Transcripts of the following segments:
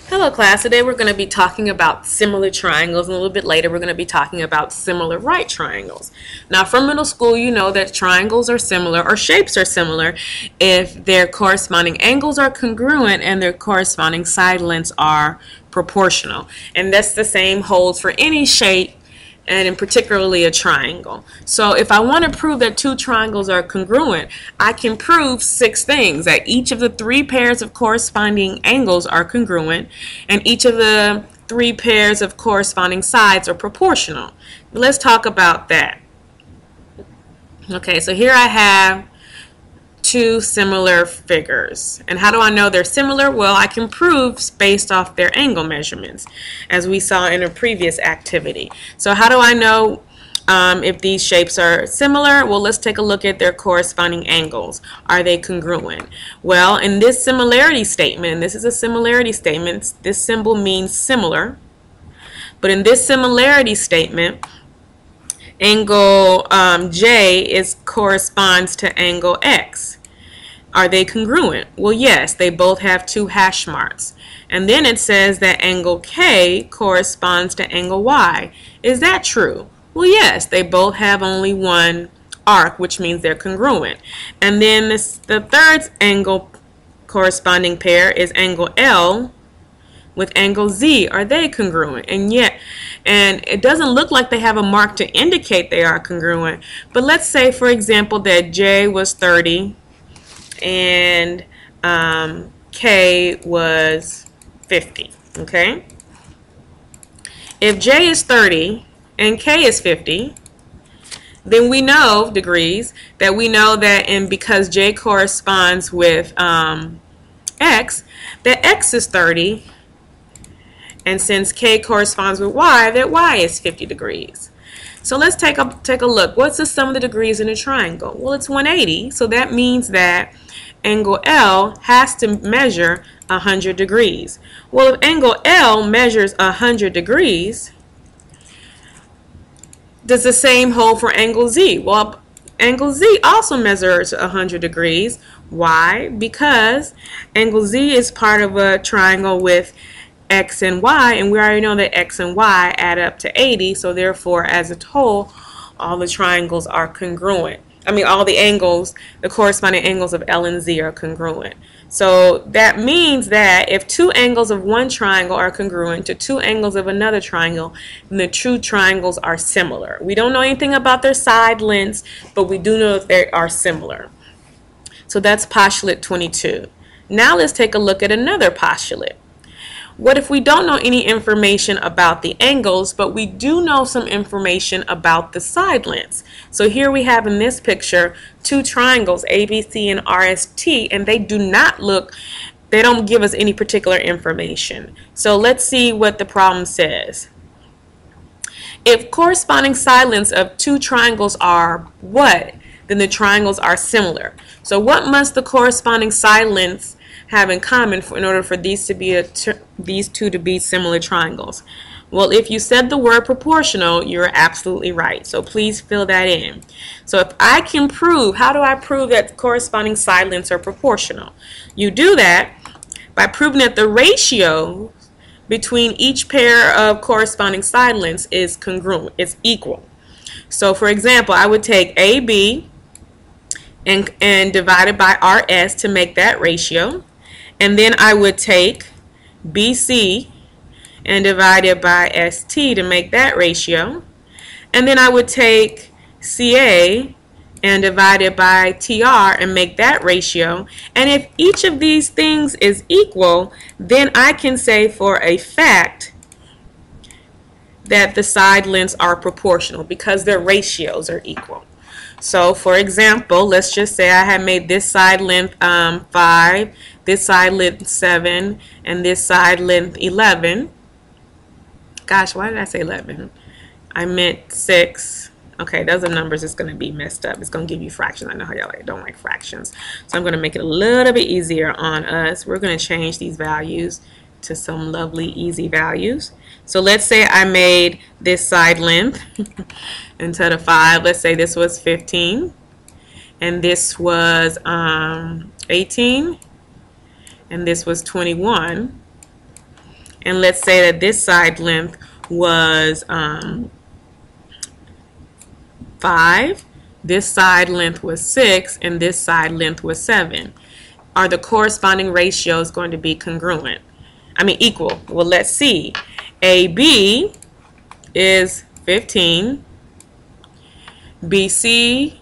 Hello class, today we're going to be talking about similar triangles, and a little bit later we're going to be talking about similar right triangles. Now from middle school you know that triangles are similar, or shapes are similar, if their corresponding angles are congruent and their corresponding side lengths are proportional. And that's the same holds for any shape, and in particularly a triangle. So if I want to prove that two triangles are congruent, I can prove 6 things: that each of the 3 pairs of corresponding angles are congruent, and each of the 3 pairs of corresponding sides are proportional. Let's talk about that. Okay, so here I have 2 similar figures. And how do I know they're similar? Well, I can prove based off their angle measurements, as we saw in a previous activity. So how do I know if these shapes are similar? Well, let's take a look at their corresponding angles. Are they congruent? Well, in this similarity statement, and this is a similarity statement, this symbol means similar, but in this similarity statement, angle J corresponds to angle X. Are they congruent? Well, yes, they both have 2 hash marks. And then it says that angle K corresponds to angle Y. Is that true? Well, yes, they both have only 1 arc, which means they're congruent. And then the third angle corresponding pair is angle L with angle Z. Are they congruent? And it doesn't look like they have a mark to indicate they are congruent. But let's say, for example, that J was 30 and K was 50. Okay? If J is 30 and K is 50, then we know degrees, that we know that, and because J corresponds with X, that X is 30. And since K corresponds with Y, that Y is 50 degrees. So let's take a look. What's the sum of the degrees in a triangle? Well, it's 180. So that means that angle L has to measure 100 degrees. Well, if angle L measures 100 degrees, does the same hold for angle Z? Well, angle Z also measures 100 degrees. Why? Because angle Z is part of a triangle with X and Y, and we already know that X and Y add up to 80, so therefore as a whole all the triangles are congruent. All the angles, the corresponding angles of L and Z are congruent. So that means that if 2 angles of one triangle are congruent to 2 angles of another triangle, then the 2 triangles are similar. We don't know anything about their side lengths, but we do know that they are similar. So that's postulate 22. Now let's take a look at another postulate. What if we don't know any information about the angles, but we do know some information about the side lengths? So here we have in this picture 2 triangles, ABC and RST, and they don't give us any particular information. So let's see what the problem says. If corresponding side lengths of 2 triangles are what? Then the triangles are similar. So what must the corresponding side lengths have in common in order for these two to be similar triangles? Well, if you said the word proportional, you're absolutely right. So please fill that in. So if I can prove, how do I prove that corresponding side lengths are proportional? You do that by proving that the ratio between each pair of corresponding side lengths is congruent, it's equal. So for example, I would take AB and divide it by RS to make that ratio. And then I would take BC and divide it by ST to make that ratio. And then I would take CA and divide it by TR and make that ratio. And if each of these things is equal, then I can say for a fact that the side lengths are proportional because their ratios are equal. So for example, let's just say I had made this side length 5, this side length 7, and this side length 11. Gosh, why did I say 11? I meant 6. Okay, those are numbers. It's going to be messed up. It's going to give you fractions. I know how y'all don't like fractions. So I'm going to make it a little bit easier on us. We're going to change these values to some lovely easy values. So let's say I made this side length instead of 5. Let's say this was 15 and this was 18 and this was 21. and let's say that this side length was 5, this side length was 6, and this side length was 7. Are the corresponding ratios going to be congruent? I mean equal. Well, let's see. AB is 15. BC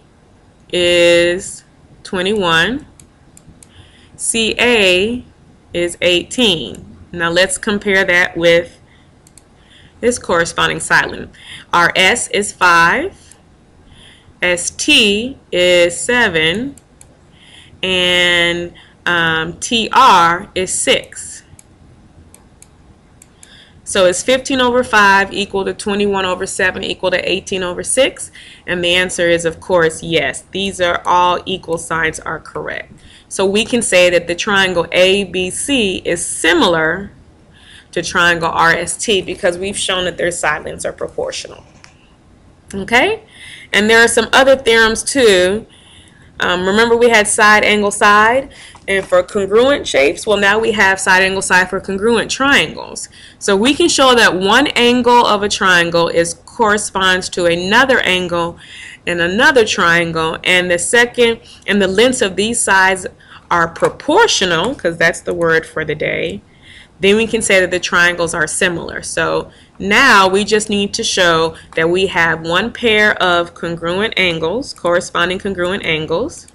is 21. CA is 18. Now let's compare that with this corresponding side length. Our S is 5. ST is 7. And TR is 6. So is 15 over 5 equal to 21 over 7 equal to 18 over 6? And the answer is, of course, yes. These are all equal signs are correct. So we can say that the triangle ABC is similar to triangle RST because we've shown that their side lengths are proportional. Okay? And there are some other theorems too. Remember we had side, angle, side? And for congruent shapes, well, now we have side, angle, side for congruent triangles. So we can show that one angle of a triangle corresponds to another angle in another triangle, and the lengths of these sides are proportional, because that's the word for the day. Then we can say that the triangles are similar. So now we just need to show that we have one pair of congruent angles, corresponding congruent angles.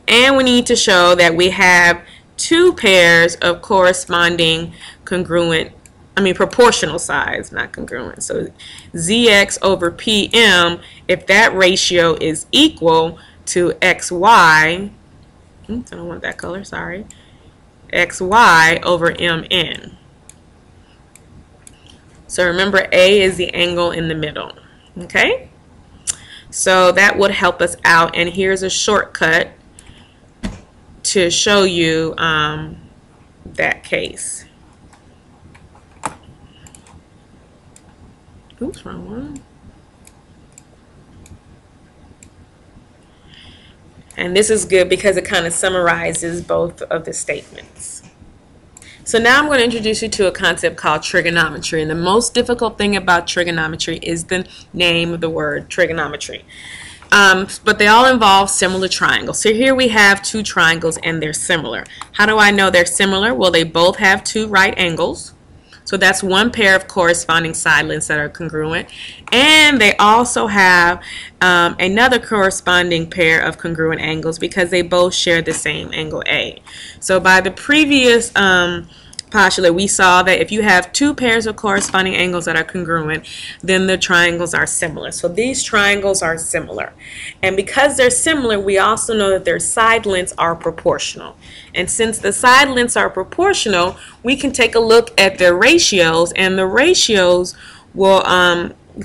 And we need to show that we have two pairs of corresponding proportional sides, not congruent. So ZX over PM, if that ratio is equal to XY, I don't want that color, sorry, XY over MN. So remember, A is the angle in the middle. Okay? So that would help us out, and here's a shortcut to show you that case. Oops, wrong one. And this is good because it kind of summarizes both of the statements. So now I'm going to introduce you to a concept called trigonometry. And the most difficult thing about trigonometry is the name of the word, trigonometry. But they all involve similar triangles. So here we have two triangles and they're similar. How do I know they're similar? Well, they both have two right angles. So that's one pair of corresponding side lengths that are congruent. And they also have another corresponding pair of congruent angles because they both share the same angle A. So by the previous postulate, we saw that if you have two pairs of corresponding angles that are congruent, then the triangles are similar. So these triangles are similar. And because they're similar, we also know that their side lengths are proportional. And since the side lengths are proportional, we can take a look at their ratios, and the ratios will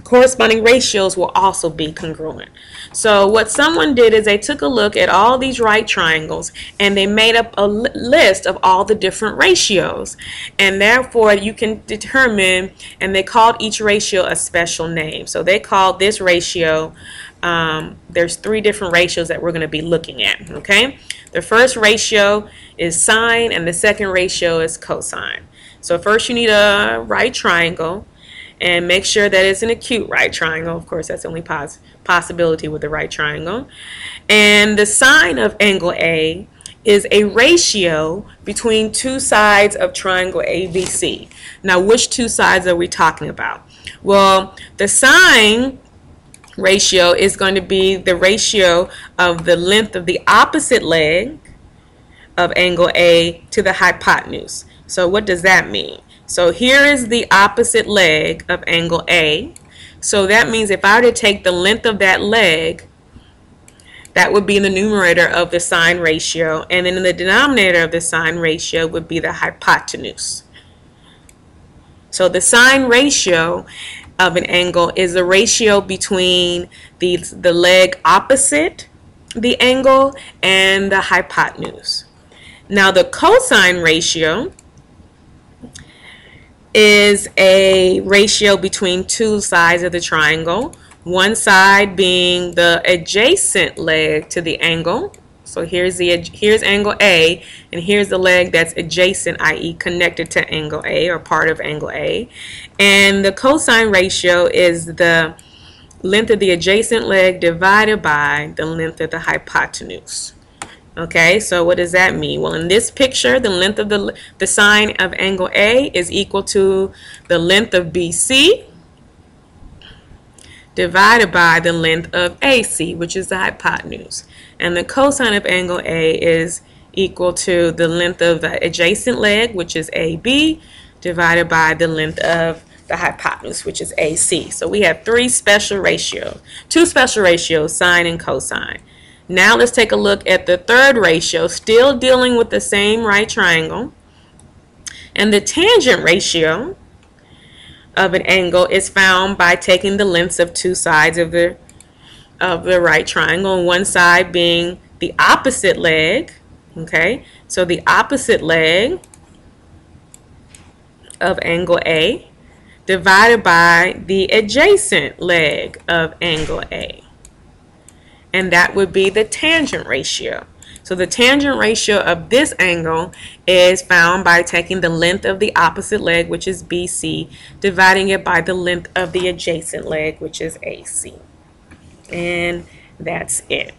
corresponding ratios will also be congruent. So what someone did is they took a look at all these right triangles and they made up a list of all the different ratios, and therefore you can determine, and they called each ratio a special name. So they called this ratio, there's three different ratios that we're going to be looking at. Okay, the first ratio is sine and the second ratio is cosine. So first you need a right triangle, and make sure that it's an acute right triangle. Of course, that's the only possibility with the right triangle. And the sine of angle A is a ratio between two sides of triangle ABC. Now, which two sides are we talking about? Well, the sine ratio is going to be the ratio of the length of the opposite leg of angle A to the hypotenuse. So what does that mean? So here is the opposite leg of angle A. So that means if I were to take the length of that leg, that would be in the numerator of the sine ratio, and then in the denominator of the sine ratio would be the hypotenuse. So the sine ratio of an angle is the ratio between the leg opposite the angle and the hypotenuse. Now the cosine ratio is a ratio between two sides of the triangle, one side being the adjacent leg to the angle So here's angle A, and here's the leg that's adjacent, i.e. connected to angle A or part of angle A. And the cosine ratio is the length of the adjacent leg divided by the length of the hypotenuse. Okay, so what does that mean? Well, in this picture, the length of the sine of angle A is equal to the length of BC divided by the length of AC, which is the hypotenuse. And the cosine of angle A is equal to the length of the adjacent leg, which is AB, divided by the length of the hypotenuse, which is AC. So we have two special ratios, sine and cosine. Now let's take a look at the third ratio, still dealing with the same right triangle. And the tangent ratio of an angle is found by taking the lengths of two sides of the right triangle, and one side being the opposite leg. Okay, so the opposite leg of angle A divided by the adjacent leg of angle A. And that would be the tangent ratio. So the tangent ratio of this angle is found by taking the length of the opposite leg, which is BC, dividing it by the length of the adjacent leg, which is AC. And that's it.